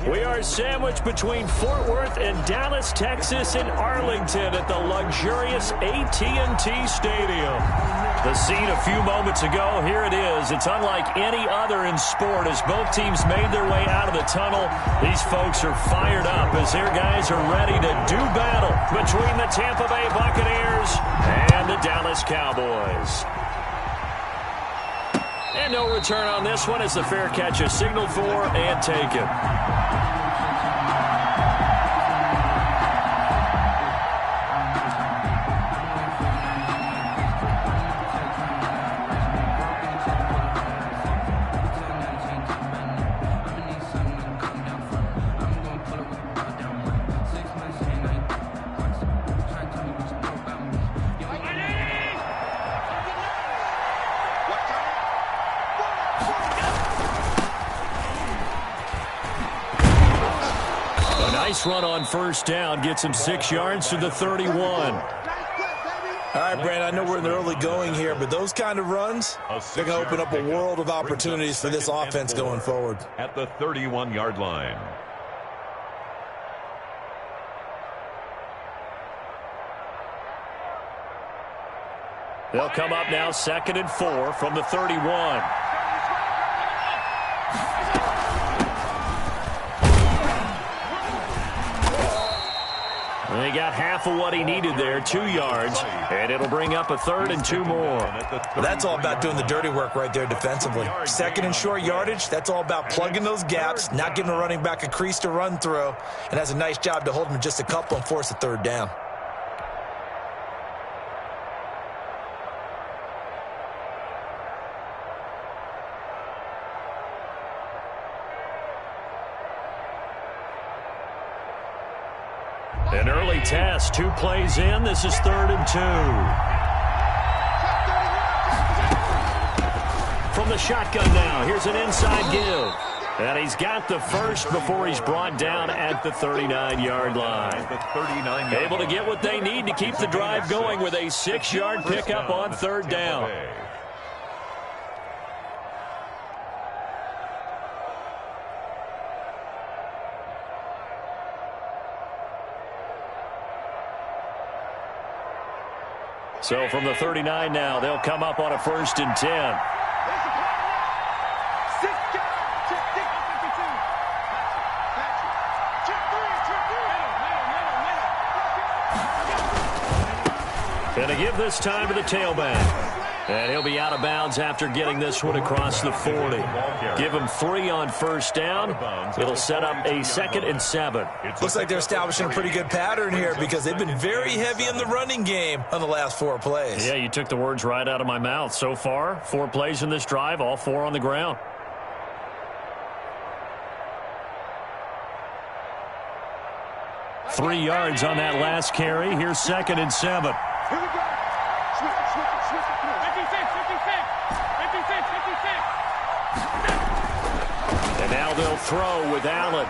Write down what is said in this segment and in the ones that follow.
We are sandwiched between Fort Worth and Dallas, Texas, and Arlington at the luxurious AT&T Stadium. The scene a few moments ago, here it is. It's unlike any other in sport as both teams made their way out of the tunnel. These folks are fired up as their guys are ready to do battle between the Tampa Bay Buccaneers and the Dallas Cowboys. And no return on this one as the fair catch is signaled for and taken. Run on first down gets him 6 yards to the 31. All right, Brandon, I know we're in the early going here, but those kind of runs, they're going to open up a world of opportunities for this offense going forward. At the 31-yard line. They'll come up now 2nd and 4 from the 31. They got half of what he needed there, 2 yards, and it'll bring up a 3rd and 2 more. That's all about doing the dirty work right there defensively. 2nd and short yardage, that's all about plugging those gaps, not giving a running back a crease to run through, and has a nice job to hold him just a couple and force a 3rd down. An early test, 2 plays in. This is 3rd and 2. From the shotgun now, here's an inside give. And he's got the first before he's brought down at the 39-yard line. Able to get what they need to keep the drive going with a 6-yard pickup on 3rd down. So from the 39 now, they'll come up on a 1st and 10. Going to give this time to the tailback. And he'll be out of bounds after getting this one across the 40. Give him 3 on 1st down. It'll set up a 2nd and 7. Looks like they're establishing a pretty good pattern here because they've been very heavy in the running game on the last 4 plays. Yeah, you took the words right out of my mouth. So far, 4 plays in this drive, all 4 on the ground. Three yards on that last carry. Here's 2nd and 7. And now they'll throw with Allen.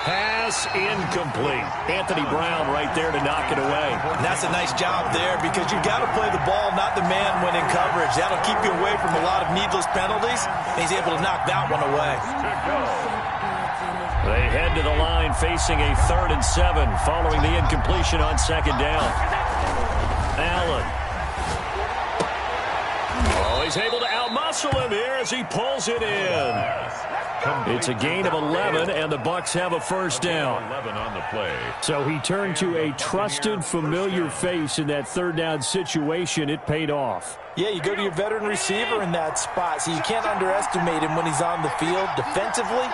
Pass incomplete. Anthony Brown right there to knock it away. And that's a nice job there because you've got to play the ball, not the man when in coverage. That'll keep you away from a lot of needless penalties. And he's able to knock that one away. They head to the line facing a 3rd and 7 following the incompletion on 2nd down. Allen. Oh, he's able to outmuscle him here as he pulls it in. It's a gain of 11, and the Bucs have a 1st down. 11 on the play. So he turned to a trusted, familiar face in that 3rd down situation. It paid off. Yeah, you go to your veteran receiver in that spot, so you can't underestimate him when he's on the field defensively.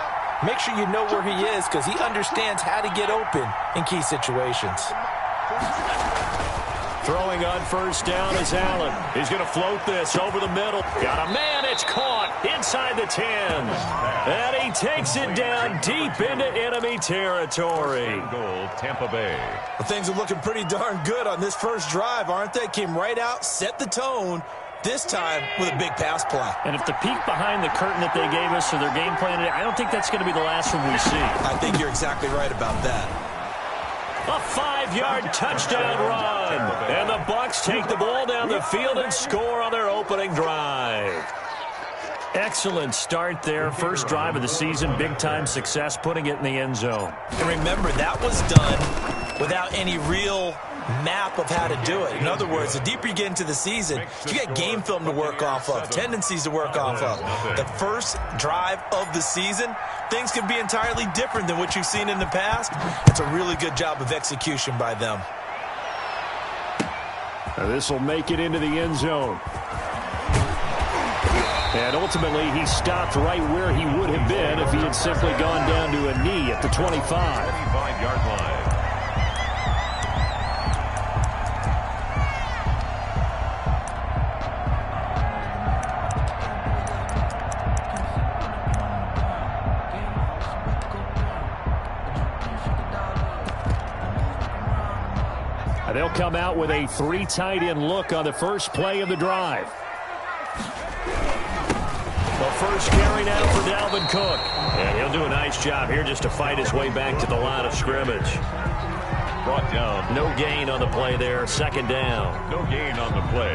Make sure you know where he is because he understands how to get open in key situations. Throwing on 1st down is Allen. He's going to float this over the middle. Got a man. It's caught inside the 10. And he takes it down deep into enemy territory. Goal, Tampa Bay. Well, things are looking pretty darn good on this first drive, aren't they? Came right out, set the tone. This time with a big pass play. And if the peek behind the curtain that they gave us or their game plan, I don't think that's going to be the last one we see. I think you're exactly right about that. A 5-yard touchdown run. And the Bucs take the ball down the field and score on their opening drive. Excellent start there. First drive of the season, big-time success, putting it in the end zone. And remember, that was done without any real map of how to do it. In other words, the deeper you get into the season, you get game film to work off of, tendencies to work off of. The first drive of the season, things can be entirely different than what you've seen in the past. It's a really good job of execution by them. This will make it into the end zone. And ultimately, he stopped right where he would have been if he had simply gone down to a knee at the 25. 25-yard line. They'll come out with a 3 tight end look on the first play of the drive. The first carry now for Dalvin Cook. And he'll do a nice job here just to fight his way back to the line of scrimmage. Brought down. No gain on the play there. Second down. No gain on the play.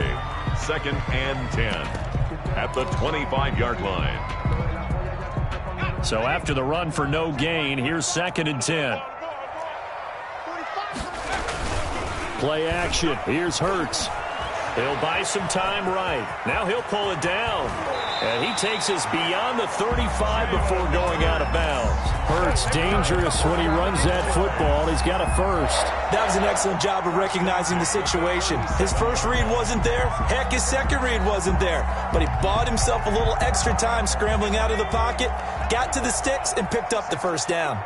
2nd and 10 at the 25-yard line. So after the run for no gain, here's 2nd and 10. Play action. Here's Hurts. He'll buy some time right. Now he'll pull it down. And he takes us beyond the 35 before going out of bounds. Hurts dangerous when he runs that football. He's got a first. That was an excellent job of recognizing the situation. His first read wasn't there. Heck, his second read wasn't there. But he bought himself a little extra time scrambling out of the pocket, got to the sticks, and picked up the first down.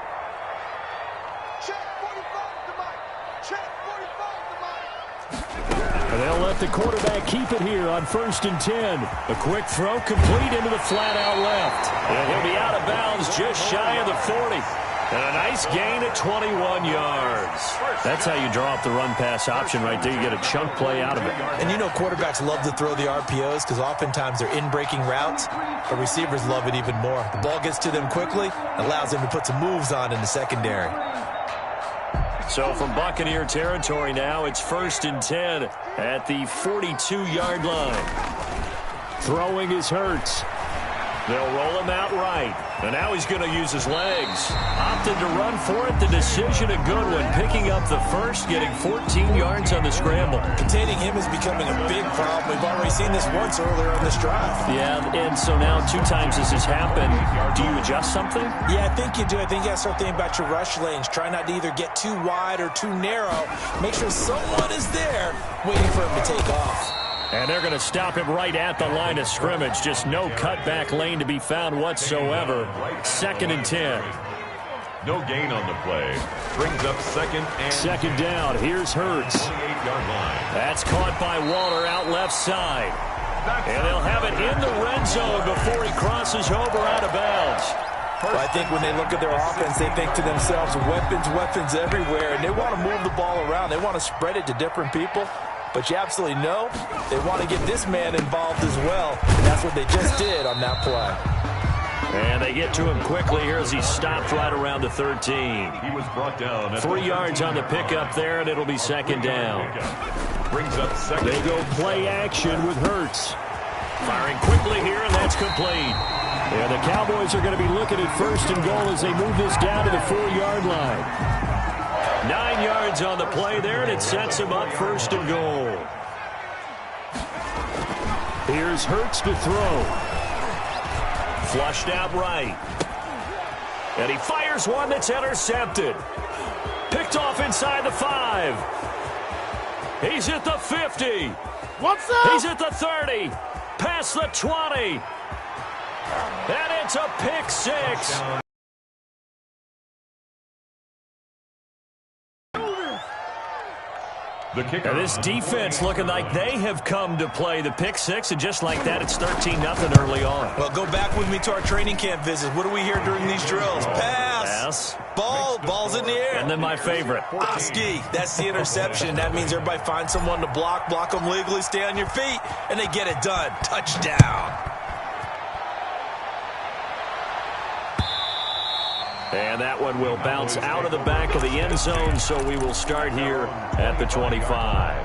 And they'll let the quarterback keep it here on 1st and 10. A quick throw complete into the flat out left. And he'll be out of bounds just shy of the 40. And a nice gain at 21 yards. That's how you draw up the run-pass option right there. You get a chunk play out of it. And you know quarterbacks love to throw the RPOs because oftentimes they're in-breaking routes, but receivers love it even more. The ball gets to them quickly, allows them to put some moves on in the secondary. So from Buccaneer territory now, it's 1st and 10 at the 42-yard line. Throwing is Hurts. They'll roll him out right. And now he's going to use his legs. Opted to run for it. The decision a good one. Picking up the first, getting 14 yards on the scramble. Containing him is becoming a big problem. We've already seen this once earlier on this drive. Yeah, and so now 2 times this has happened. Do you adjust something? Yeah, I think you do. I think you got to start thinking about your rush lanes. Try not to either get too wide or too narrow. Make sure someone is there waiting for him to take off. And they're going to stop him right at the line of scrimmage. Just no cutback lane to be found whatsoever. 2nd and 10. No gain on the play. Brings up 2nd and 2nd down. Here's Hurts. 28-yard line. That's caught by Waller out left side. And they'll have it in the red zone before he crosses over out of bounds. Well, I think when they look at their offense, they think to themselves, weapons everywhere. And they want to move the ball around. They want to spread it to different people. But you absolutely know they want to get this man involved as well. And that's what they just did on that play. And they get to him quickly here as he stopped right around the 13. He was brought down. 3 yards on the pickup there, and it'll be 2nd down. Brings up 2nd. They go play action with Hurts. Firing quickly here, and that's complete. And the Cowboys are going to be looking at 1st and goal as they move this down to the 4-yard line. 9 yards on the play there, and it sets him up 1st and goal. Here's Hurts to throw. Flushed out right. And he fires one that's intercepted. Picked off inside the 5. He's at the 50. What's up? He's at the 30. Past the 20. And it's a pick 6. The kicker. And this defense looking like they have come to play the pick 6, and just like that, it's 13-0 early on. Well, go back with me to our training camp visit. What do we hear during these drills? Pass. Ball's in the air. And then my favorite. Oski, that's the interception. That means everybody finds someone to block them legally, stay on your feet, and they get it done. Touchdown. And that one will bounce out of the back of the end zone, so we will start here at the 25.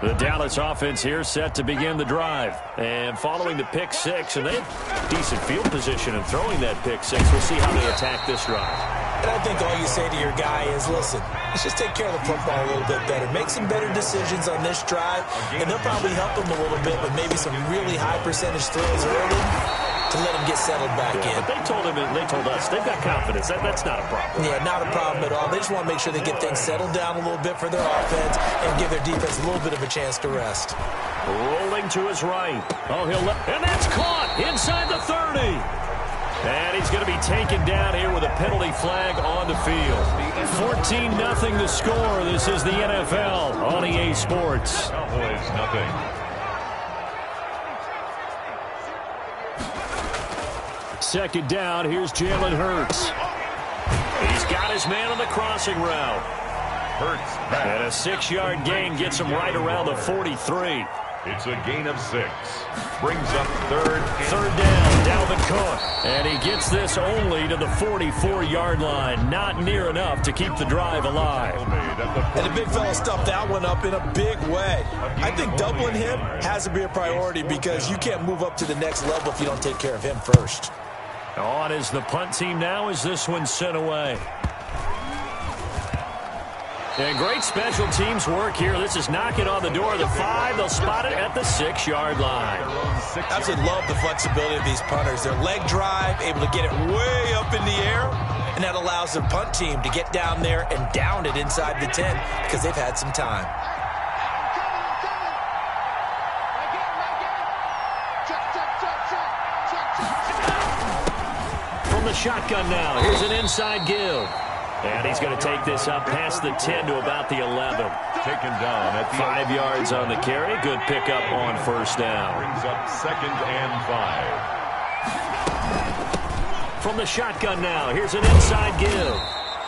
The Dallas offense here set to begin the drive. And following the pick six, and they have decent field position in throwing that pick six. We'll see how they attack this drive. And I think all you say to your guy is, listen, let's just take care of the football a little bit better. Make some better decisions on this drive, and they'll probably help him a little bit with maybe some really high percentage throws early to let him get settled back in. But they told us they've got confidence. That's not a problem. Yeah, not a problem at all. They just want to make sure they get things settled down a little bit for their offense and give their defense a little bit of a chance to rest. Rolling to his right. Oh, and that's caught inside the 30. And he's going to be taken down here with a penalty flag on the field. 14-0 the score. This is the NFL on EA Sports. Cowboys nothing. Second down, here's Jalen Hurts. He's got his man on the crossing route. Hurts back. And a 6-yard gain gets him right around the 43. It's a gain of 6. Brings up third down, Dalvin Cook. And he gets this only to the 44-yard line. Not near enough to keep the drive alive. And the big fella stuffed that one up in a big way. I think doubling him has to be a priority because you can't move up to the next level if you don't take care of him first. On is the punt team now as this one's sent away. And great special teams work here. This is knocking on the door of the 5. They'll spot it at the 6-yard line. Absolutely love the flexibility of these punters. Their leg drive, able to get it way up in the air, and that allows their punt team to get down there and down it inside the 10 because they've had some time. From the shotgun now, here's an inside give. And he's going to take this up past the 10 to about the 11. Taken down at 5 yards on the carry. Good pickup on first down. Brings up 2nd and 5. From the shotgun now, here's an inside give.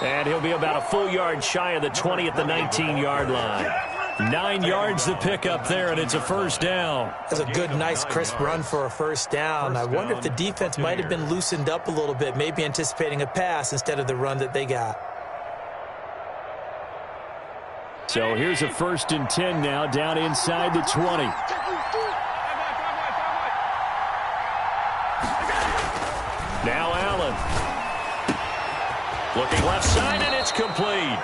And he'll be about a full yard shy of the 20 at the 19-yard line. 9 yards to pick up there, and it's a first down. That's a good, nice, crisp run for a first down. I wonder if the defense might have been loosened up a little bit, maybe anticipating a pass instead of the run that they got. So here's a 1st and 10 now, down inside the 20. Now Allen. Looking left side, and it's complete.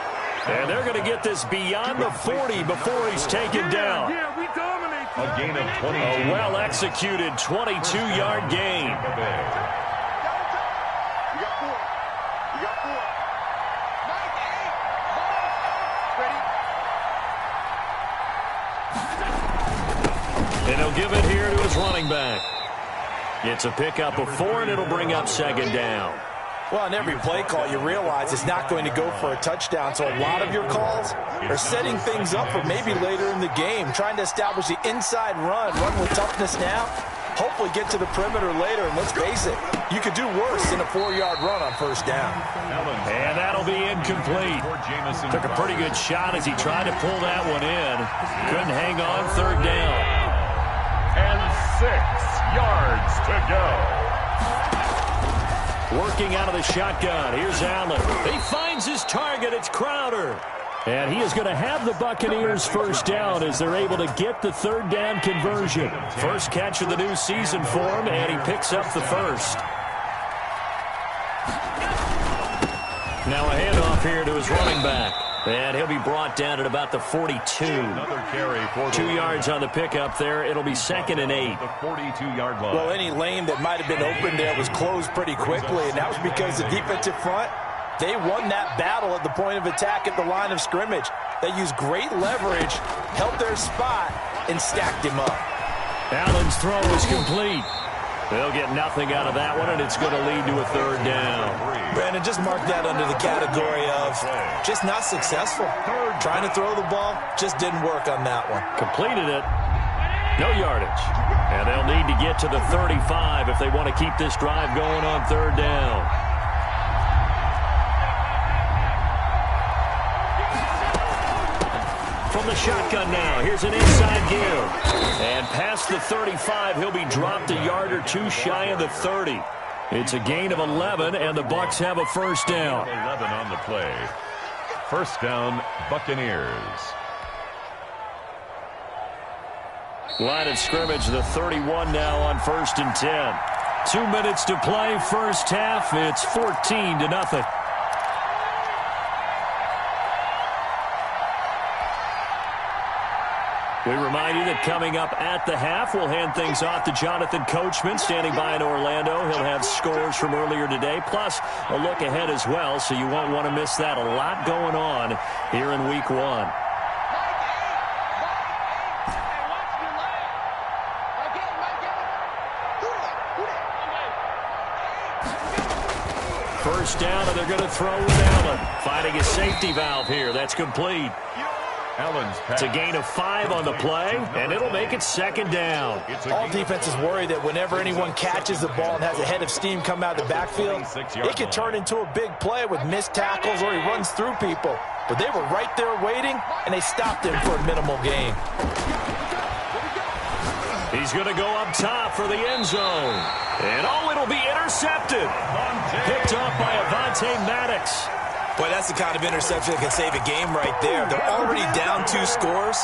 And they're going to get this beyond the 40 before he's taken down. A gain of 22. A well-executed 22-yard gain. And he'll give it here to his running back. It's a pickup of 4, and it'll bring up 2nd down. Well, on every play call, you realize it's not going to go for a touchdown, so a lot of your calls are setting things up for maybe later in the game, trying to establish the inside run with toughness now, hopefully get to the perimeter later, and let's face it, you could do worse than a 4-yard run on first down. And that'll be incomplete. Took a pretty good shot as he tried to pull that one in. Couldn't hang on, 3rd down. And 6 yards to go. Working out of the shotgun. Here's Allen. He finds his target. It's Crowder. And he is going to have the Buccaneers first down as they're able to get the 3rd down conversion. First catch of the new season for him, and he picks up the first. Now a handoff here to his running back. And he'll be brought down at about the 42. Another carry for 2 yards on the pickup there. It'll be 2nd and 8. The 42-yard line. Well, any lane that might have been open there was closed pretty quickly, and that was because the defensive front, they won that battle at the point of attack at the line of scrimmage. They used great leverage, held their spot, and stacked him up. Allen's throw is complete. They'll get nothing out of that one, and it's going to lead to a 3rd down. Brandon, just mark that under the category of just not successful. Trying to throw the ball, just didn't work on that one. Completed it. No yardage. And they'll need to get to the 35 if they want to keep this drive going on 3rd down. From the shotgun now, here's an inside give. And past the 35, he'll be dropped a yard or 2 shy of the 30. It's a gain of 11, and the Bucs have a first down. 11 on the play. First down, Buccaneers. Line of scrimmage, the 31 now on 1st and 10. 2 minutes to play, first half. It's 14-0. We remind you that coming up at the half, we'll hand things off to Jonathan Coachman, standing by in Orlando. He'll have scores from earlier today, plus a look ahead as well, so you won't want to miss that. A lot going on here in Week 1. First down, and they're going to throw with Allen. Finding a safety valve here. That's complete. It's a gain of 5 on the play, and it'll make it second down. All defenses worry that whenever anyone catches the ball and has a head of steam come out of the backfield, it can turn into a big play with missed tackles or he runs through people. But they were right there waiting, and they stopped him for a minimal gain. He's going to go up top for the end zone. And it'll be intercepted. Picked off by Avonte Maddox. Boy, that's the kind of interception that can save a game right there. They're already down 2 scores.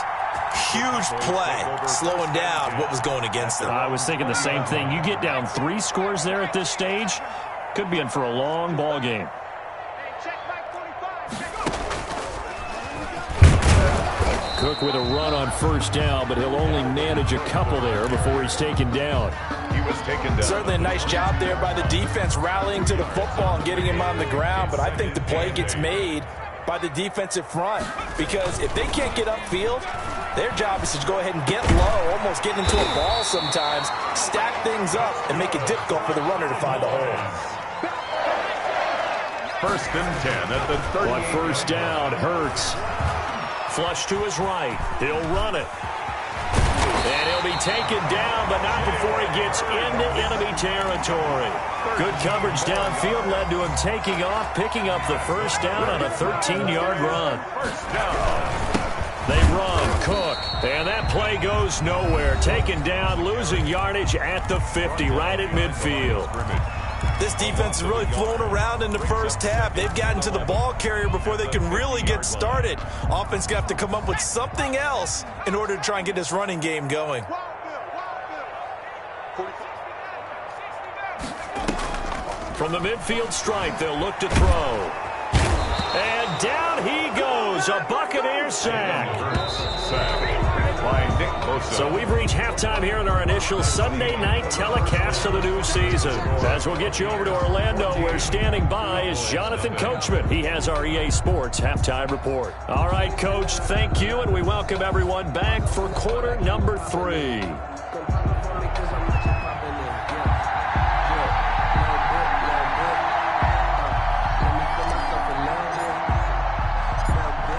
Huge play, slowing down what was going against them. I was thinking the same thing. You get down 3 scores there at this stage, could be in for a long ball game. Cook with a run on first down, but he'll only manage a couple there before he's taken down. He was taken down. Certainly a nice job there by the defense rallying to the football and getting him on the ground, but I think the play gets made by the defensive front because if they can't get upfield, their job is to go ahead and get low, almost get into a ball sometimes, stack things up, and make it difficult for the runner to find a hole. First and 10 at the 30. On first down, Hurts. Flush to his right. He'll run it. And he'll be taken down, but not before he gets into enemy territory. Good coverage downfield led to him taking off, picking up the first down on a 13-yard run. First down. They run, Cook, and that play goes nowhere. Taken down, losing yardage at the 50, right at midfield. This defense has really flown around in the first half. They've gotten to the ball carrier before they can really get started. Offense going to have to come up with something else in order to try and get this running game going. From the midfield stripe, they'll look to throw. And down he goes, a Buccaneer sack. So we've reached halftime here in our initial Sunday night telecast of the new season. As we'll get you over to Orlando, where standing by is Jonathan Coachman. He has our EA Sports halftime report. All right, Coach, thank you, and we welcome everyone back for quarter number 3.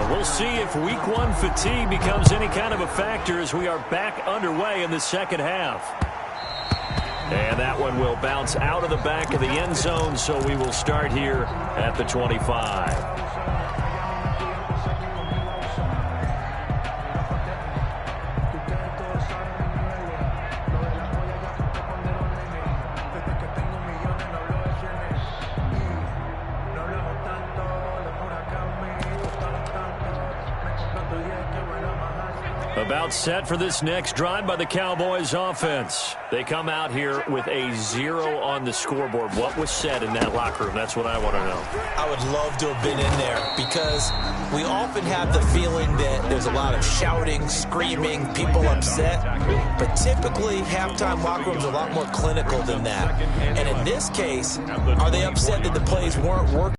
We'll see if Week 1 fatigue becomes any kind of a factor as we are back underway in the second half. And that one will bounce out of the back of the end zone, so we will start here at the 25. About set for this next drive by the Cowboys offense. They come out here with a 0 on the scoreboard. What was said in that locker room? That's what I want to know. I would love to have been in there because we often have the feeling that there's a lot of shouting, screaming, people upset. But typically, halftime locker rooms are a lot more clinical than that. And in this case, are they upset that the plays weren't working?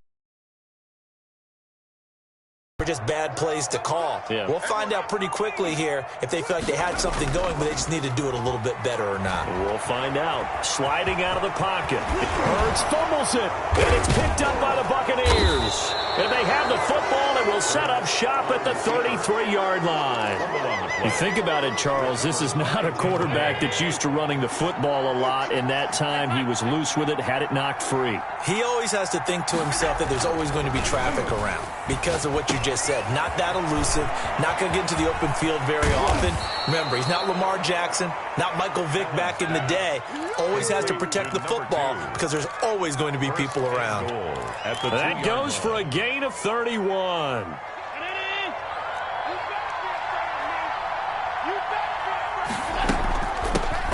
Just bad plays to call. Yeah. We'll find out pretty quickly here if they feel like they had something going, but they just need to do it a little bit better or not. We'll find out. Sliding out of the pocket. Hurts fumbles it, and it's picked up by the Buccaneers. And they have the football, and we'll will set up shop at the 33-yard line. You think about it, Charles, this is not a quarterback that's used to running the football a lot. In that time, he was loose with it, had it knocked free. He always has to think to himself that there's always going to be traffic around because of what you just said. Not that elusive, not going to get into the open field very often. Remember, he's not Lamar Jackson, not Michael Vick back in the day. Always has to protect the football because there's always going to be people around. That goes for a gain of 31.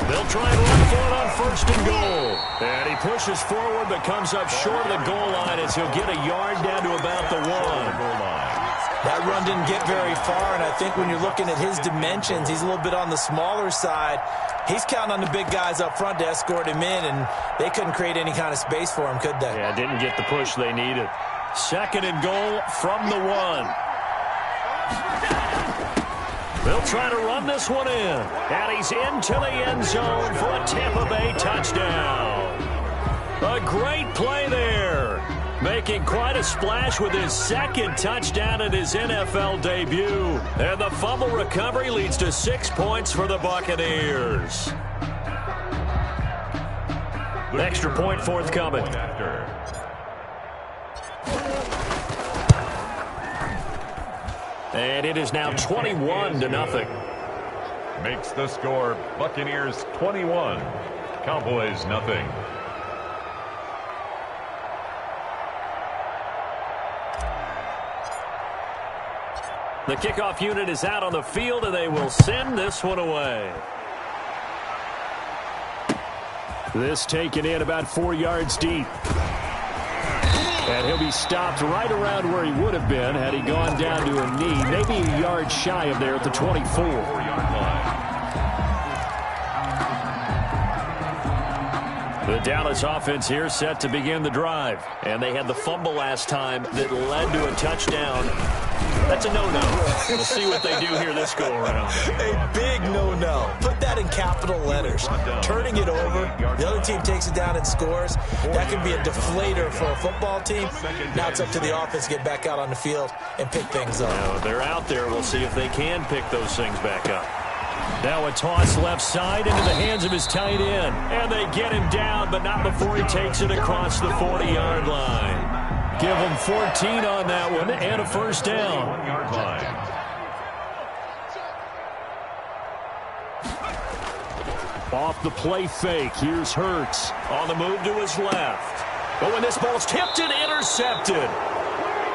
They'll try and run for it on first and goal. And he pushes forward but comes up short of the goal line as he'll get a yard down to about the 1. That run didn't get very far, and I think when you're looking at his dimensions, he's a little bit on the smaller side. He's counting on the big guys up front to escort him in, and they couldn't create any kind of space for him, could they? Yeah, didn't get the push they needed. Second and goal from the 1. They'll try to run this one in. And he's into the end zone for a Tampa Bay touchdown. A great play there. Making quite a splash with his second touchdown in his NFL debut. And the fumble recovery leads to 6 points for the Buccaneers. Extra point forthcoming. And it is now 21-0. Makes the score Buccaneers 21, Cowboys nothing. The kickoff unit is out on the field, and they will send this one away. This taken in about 4 yards deep. And he'll be stopped right around where he would have been had he gone down to a knee, maybe a yard shy of there at the 24-yard line. The Dallas offense here set to begin the drive. And they had the fumble last time that led to a touchdown. That's a no-no. We'll see what they do here this go-around. A big no-no. Put that in capital letters. Turning it over, the other team takes it down and scores. That can be a deflator for a football team. Now it's up to the offense to get back out on the field and pick things up. Now, they're out there. We'll see if they can pick those things back up. Now a toss left side into the hands of his tight end. And they get him down, but not before he takes it across the 40-yard line. Give him 14 on that one and a first down. 1-yard line. Off the play fake, here's Hurts. On the move to his left. But when this ball's tipped and intercepted.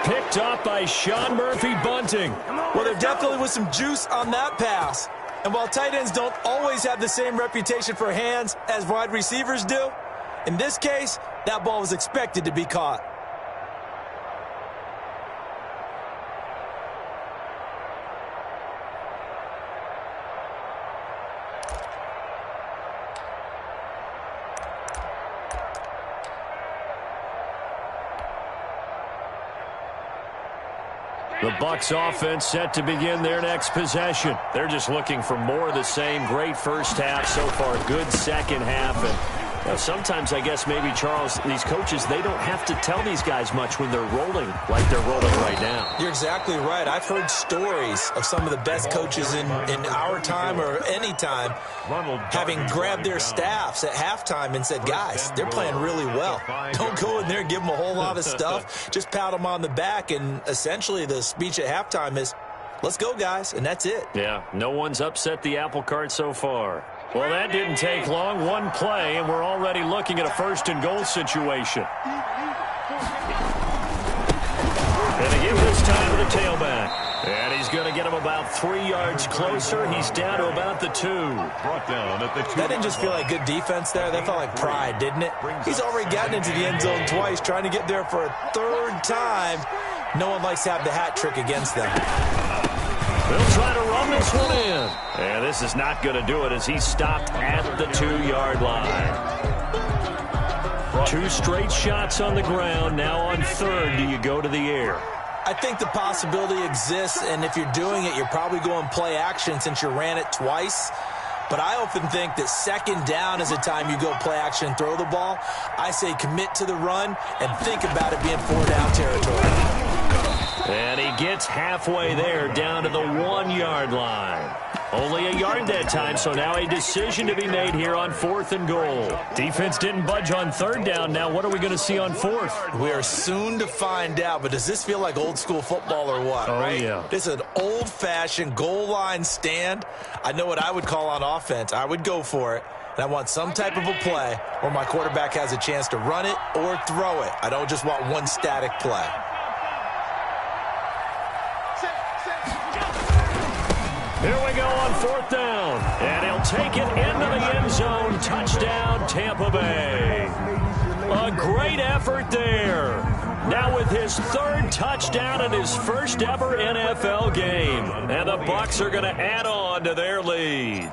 Picked up by Sean Murphy-Bunting. Well, there definitely was some juice on that pass. And while tight ends don't always have the same reputation for hands as wide receivers do, in this case, that ball was expected to be caught. The Bucs offense set to begin their next possession. They're just looking for more of the same. Great first half so far. Good second half. And sometimes, I guess, maybe, Charles, these coaches, they don't have to tell these guys much when they're rolling like they're rolling right now. You're exactly right. I've heard stories of some of the best coaches in our time or any time having grabbed their staffs at halftime and said, guys, they're playing really well. Don't go in there and give them a whole lot of stuff. Just pat them on the back. And essentially the speech at halftime is, let's go, guys. And that's it. Yeah, no one's upset the apple cart so far. Well, that didn't take long. One play, and we're already looking at a first-and-goal situation. And they give this time to the tailback. And he's going to get him about 3 yards closer. He's down to about the 2. Brought down at the 2. That didn't just feel like good defense there. That felt like pride, didn't it? He's already gotten into the end zone twice, trying to get there for a third time. No one likes to have the hat trick against them. They'll try to run this one in. And this is not going to do it as he's stopped at the 2-yard line. 2 straight shots on the ground. Now on third, do you go to the air? I think the possibility exists, and if you're doing it, you're probably going play action since you ran it twice. But I often think that second down is a time you go play action and throw the ball. I say commit to the run and think about it being 4-down territory. And he gets halfway there, down to the 1-yard line. Only a yard that time, so now a decision to be made here on 4th and goal. Defense didn't budge on 3rd down. Now what are we going to see on 4th? We are soon to find out, but does this feel like old school football or what? Oh, right? yeah. This is an old-fashioned goal line stand. I know what I would call on offense. I would go for it. And I want some type of a play where my quarterback has a chance to run it or throw it. I don't just want one static play. Here we go on 4th down. And he'll take it into the end zone. Touchdown, Tampa Bay. A great effort there. Now with his 3rd touchdown in his first ever NFL game. And the Bucs are going to add on to their lead.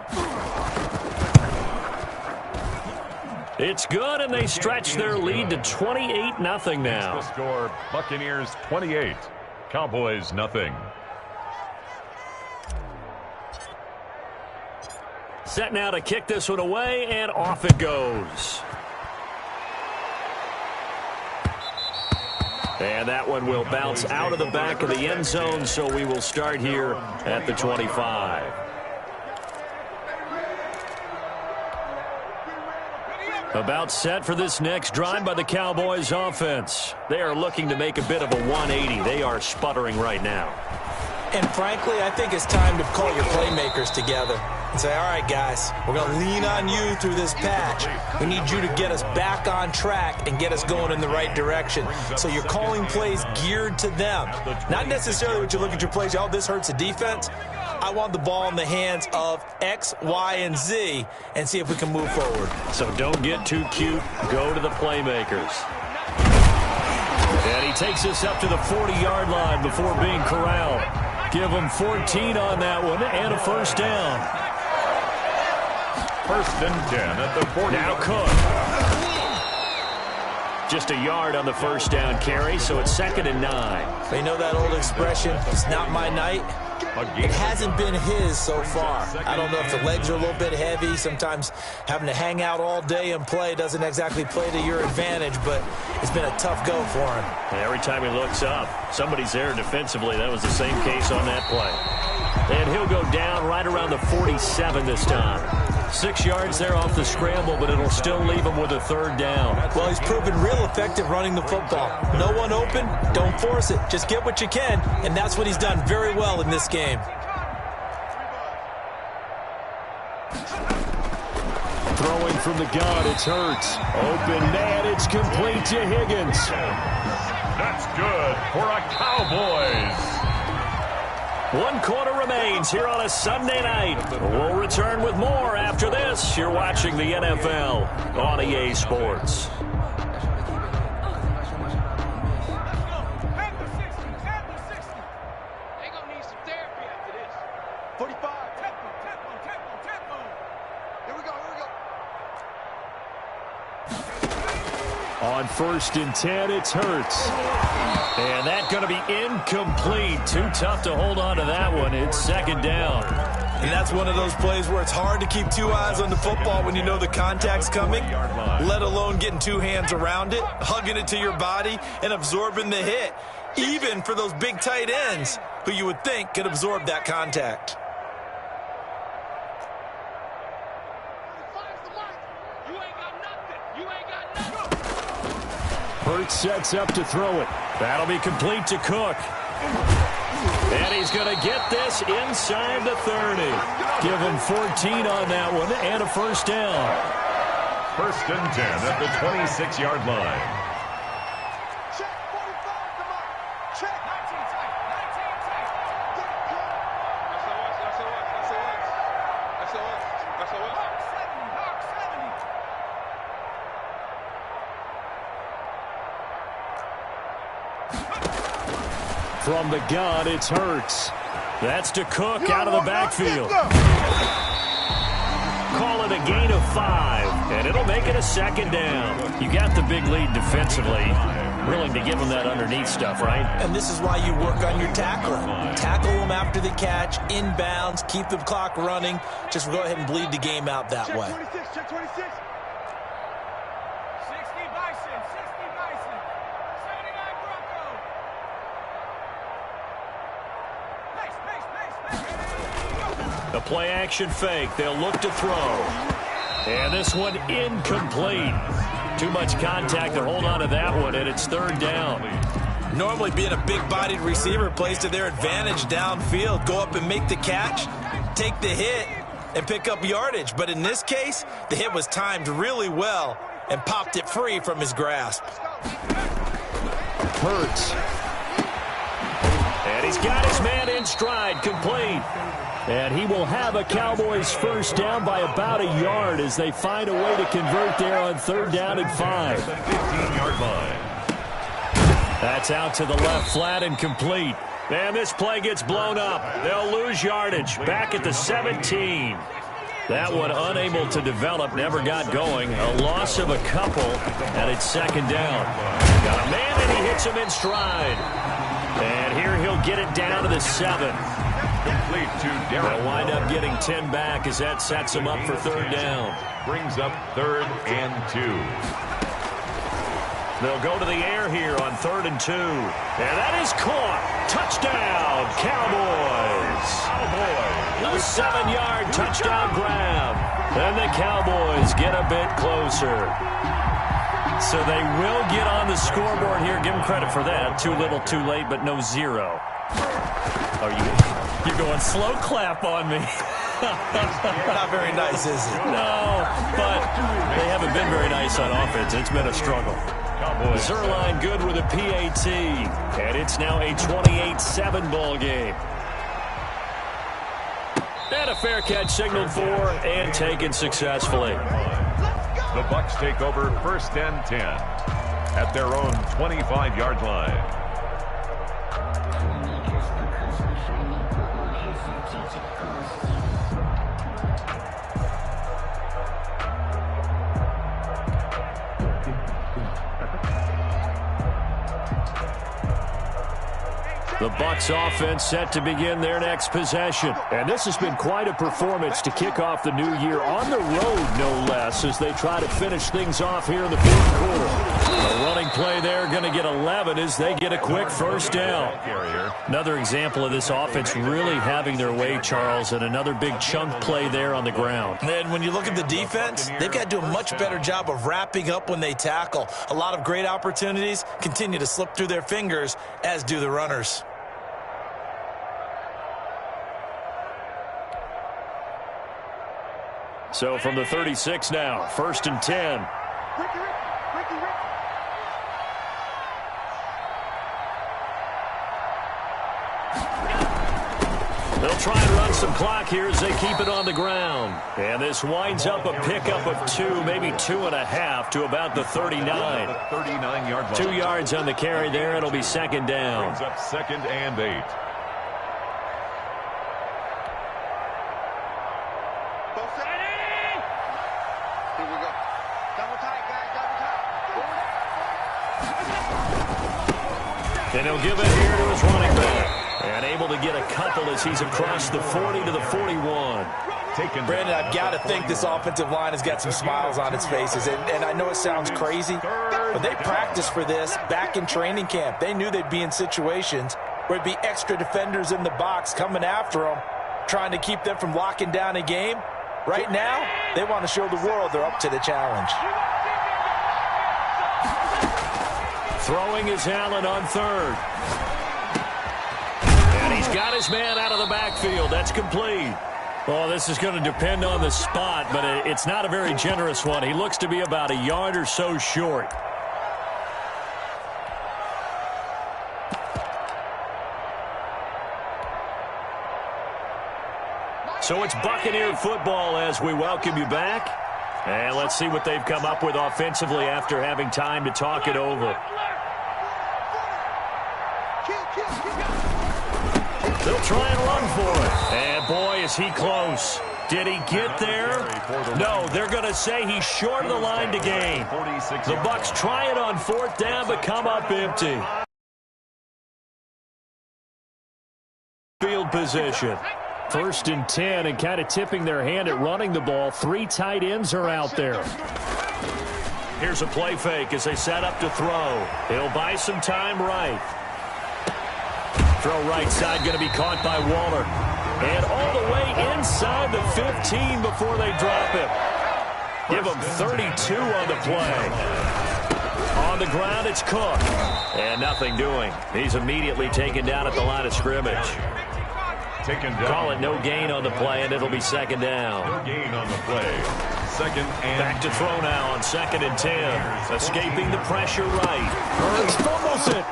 It's good, and they stretch their lead to 28-0 now. The score, Buccaneers 28, Cowboys nothing. Set now to kick this one away, and off it goes. And that one will bounce out of the back of the end zone, so we will start here at the 25. About set for this next drive by the Cowboys offense. They are looking to make a bit of a 180. They are sputtering right now. And frankly, I think it's time to call your playmakers together and say, all right, guys, we're going to lean on you through this patch. We need you to get us back on track and get us going in the right direction. So you're calling plays geared to them. Not necessarily what you look at your plays, oh, this hurts the defense. I want the ball in the hands of X, Y, and Z and see if we can move forward. So don't get too cute. Go to the playmakers. And he takes us up to the 40-yard line before being corralled. Give him 14 on that one and a first down. 1st and 10 at the 40. Now Cook. Just a yard on the first down carry, so it's 2nd and 9. You know that old expression, it's not my night? It hasn't been his so far. I don't know if the legs are a little bit heavy. Sometimes having to hang out all day and play doesn't exactly play to your advantage, but it's been a tough go for him. And every time he looks up, somebody's there defensively. That was the same case on that play. And he'll go down right around the 47 this time. 6 yards there off the scramble, but it'll still leave him with a 3rd down. Well, he's proven real effective running the football. No one open, don't force it. Just get what you can, and that's what he's done very well in this game. Throwing from the gun, it's Hurts. Open man, it's complete to Higgins. That's good for a Cowboys. 1 quarter remains here on a Sunday night. We'll return with more after this. You're watching the NFL on EA Sports. On 1st and 10, it's Hurts. And that's going to be incomplete. Too tough to hold on to that one. It's 2nd down. And that's one of those plays where it's hard to keep 2 eyes on the football when you know the contact's coming, let alone getting 2 hands around it, hugging it to your body, and absorbing the hit, even for those big tight ends who you would think could absorb that contact. Hurts sets up to throw it. That'll be complete to Cook. And he's going to get this inside the 30. Give him 14 on that one and a first down. 1st and 10 at the 26-yard line. From the gun, it's Hurts. That's to Cook out of the backfield. Call it a gain of 5, and it'll make it a 2nd down. You got the big lead defensively. Willing to give them that underneath stuff, right? And this is why you work on your tackling. Tackle them after the catch, inbounds, keep the clock running. Just go ahead and bleed the game out that way. Check 26. 60 Bison. 79 Bronco. A play-action fake. They'll look to throw. And this one incomplete. Too much contact to hold on to that one, and it's third down. Normally being a big-bodied receiver plays to their advantage downfield. Go up and make the catch, take the hit, and pick up yardage. But in this case, the hit was timed really well and popped it free from his grasp. Hurts. And he's got his man in stride, complete. And he will have a Cowboys first down by about a yard as they find a way to convert there on third down and 5. 15-yard line. That's out to the left, flat and complete. And this play gets blown up. They'll lose yardage. Back at the 17. That one unable to develop, never got going. A loss of a couple, and it's second down. Got a man, and he hits him in stride. And here he'll get it down to the 7. Complete to Derek. They'll wind up getting 10 back as that sets him up for third down. Brings up 3rd and 2. They'll go to the air here on 3rd and 2. And that is caught. Touchdown, Cowboys. A 7-yard touchdown grab. And the Cowboys get a bit closer. So they will get on the scoreboard here. Give them credit for that. Too little, too late, but no 0. You're going slow clap on me. Not very nice, is it? No, but they haven't been very nice on offense. It's been a struggle. Zuerlein good with a PAT, and it's now a 28-7 ball game. And a fair catch signaled for and taken successfully. The Bucs take over 1st and 10 at their own 25-yard line. The Bucs offense set to begin their next possession. And this has been quite a performance to kick off the new year on the road, no less, as they try to finish things off here in the fourth quarter. A running play there, going to get 11 as they get a quick first down. Another example of this offense really having their way, Charles, and another big chunk play there on the ground. And when you look at the defense, they've got to do a much better job of wrapping up when they tackle. A lot of great opportunities continue to slip through their fingers, as do the runners. So from the 36 now, 1st and 10. They'll try and run some clock here as they keep it on the ground. And this winds up a pickup of 2, maybe 2.5 to about the 39. 39-yard line. 2 yards on the carry there. It'll be second down. Brings up 2nd and 8. And he'll give it here to his running back. And able to get a couple as he's across the 40 to the 41. Brandon, I've got to think this offensive line has got some smiles on its faces. And I know it sounds crazy, but they practiced for this back in training camp. They knew they'd be in situations where there'd be extra defenders in the box coming after them, trying to keep them from locking down a game. Right now, they want to show the world they're up to the challenge. Throwing is Allen on 3rd. And he's got his man out of the backfield. That's complete. Well, this is going to depend on the spot, but it's not a very generous one. He looks to be about a yard or so short. So it's Buccaneer football as we welcome you back. And let's see what they've come up with offensively after having time to talk it over. They'll try and run for it. And boy, is he close. Did he get there? No, they're going to say he's short of the line to gain. The Bucs try it on 4th down, but come up empty. Field position. 1st and 10, and kind of tipping their hand at running the ball. 3 tight ends are out there. Here's a play fake as they set up to throw. He'll buy some time right. Throw right side, going to be caught by Waller. And all the way inside the 15 before they drop him. Give him 32 on the play. On the ground, it's Cook. And nothing doing. He's immediately taken down at the line of scrimmage. Call it no gain on the play, and it'll be second down. No gain on the play. Second and back to throw now on 2nd and 10. Escaping the pressure right. Hurts fumbles it.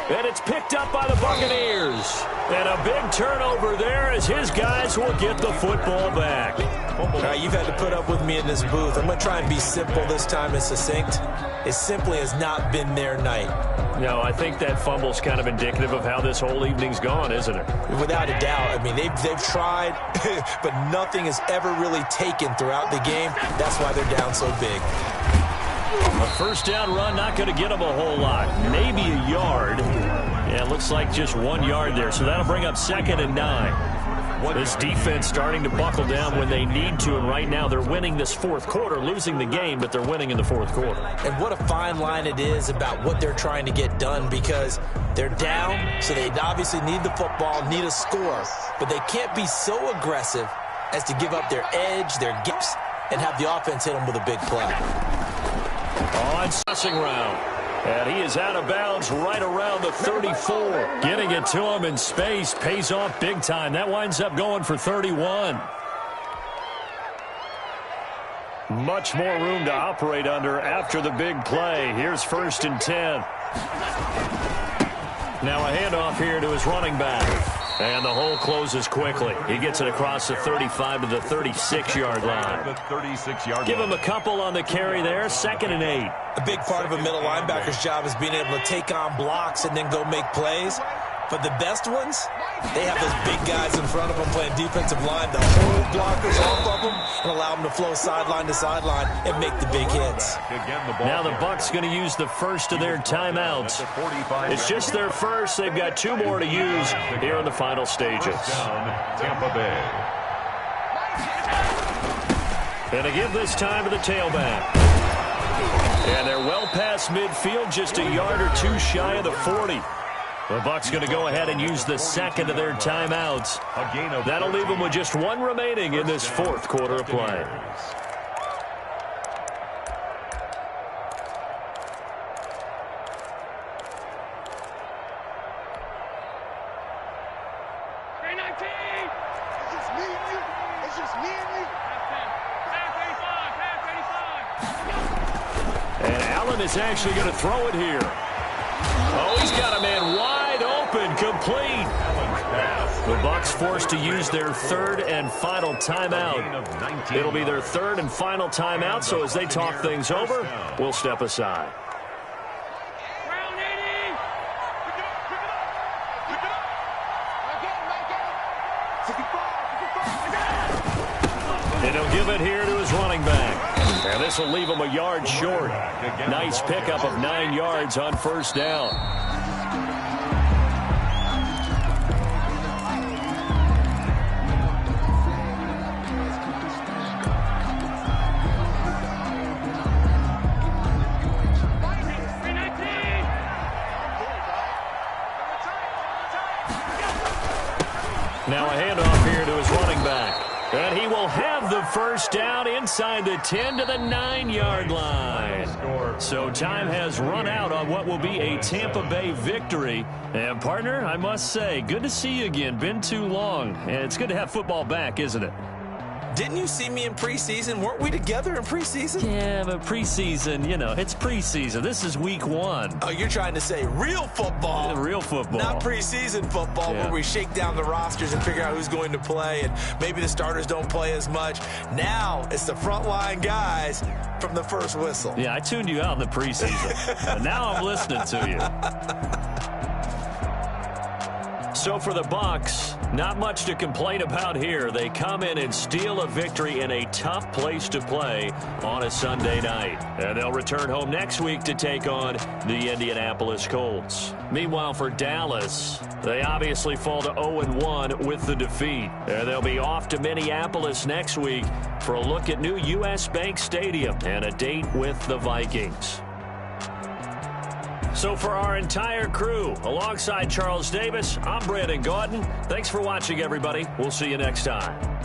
And it's picked up by the Buccaneers. And a big turnover there as his guys will get the football back. All right, you've had to put up with me in this booth. I'm going to try and be simple this time and succinct. It simply has not been their night. No, I think that fumble's kind of indicative of how this whole evening's gone, isn't it? Without a doubt. I mean, they've tried, but nothing has ever really taken throughout the game. That's why they're down so big. A first down run, not going to get them a whole lot. Maybe a yard. Yeah, it looks like just 1 yard there, so that'll bring up 2nd and 9. This defense starting to buckle down when they need to, and right now they're winning this fourth quarter, losing the game, but they're winning in the fourth quarter. And what a fine line it is about what they're trying to get done, because they're down, so they obviously need the football, need a score, but they can't be so aggressive as to give up their edge, their gifts, and have the offense hit them with a big play. On passing round. And he is out of bounds right around the 34. Getting it to him in space pays off big time. That winds up going for 31. Much more room to operate under after the big play. Here's 1st and 10. Now a handoff here to his running back. And the hole closes quickly. He gets it across the 35 to the 36-yard line. Give him a couple on the carry there. 2nd and 8. A big part of a middle linebacker's job is being able to take on blocks and then go make plays. But the best ones, they have those big guys in front of them playing defensive line to hold blockers off of them and allow them to flow sideline to sideline and make the big hits. Now the Bucs going to use the first of their timeouts. It's just their first. They've got 2 more to use here in the final stages. Tampa Bay. And to give this time to the tailback. And they're well past midfield, just a yard or 2 shy of the 40. The Bucs going to go ahead and use the 2nd of their timeouts. That'll leave them with just 1 remaining in this fourth quarter of play. And Allen is actually going to throw it here. Oh, he's got a man wide open, complete. The Bucs forced to use their 3rd and final timeout. It'll be their 3rd and final timeout, so as they talk things over, we'll step aside. And he'll give it here to his running back. And this will leave him a yard short. Nice pickup of 9 yards on 1st down. Now a handoff here to his running back. And he will have the first down inside the 10 to the 9-yard line. So time has run out on what will be a Tampa Bay victory. And, partner, I must say, good to see you again. Been too long. And it's good to have football back, isn't it? Didn't you see me in preseason? Weren't we together in preseason? Yeah, but preseason, you know, it's preseason. This is week 1. Oh, you're trying to say real football. Real football. Not preseason football where we shake down the rosters and figure out who's going to play, and maybe the starters don't play as much. Now it's the frontline guys from the first whistle. Yeah, I tuned you out in the preseason. And now I'm listening to you. So for the Bucs, not much to complain about here. They come in and steal a victory in a tough place to play on a Sunday night. And they'll return home next week to take on the Indianapolis Colts. Meanwhile, for Dallas, they obviously fall to 0-1 with the defeat. And they'll be off to Minneapolis next week for a look at new U.S. Bank Stadium and a date with the Vikings. So for our entire crew, alongside Charles Davis, I'm Brandon Gaudin. Thanks for watching, everybody. We'll see you next time.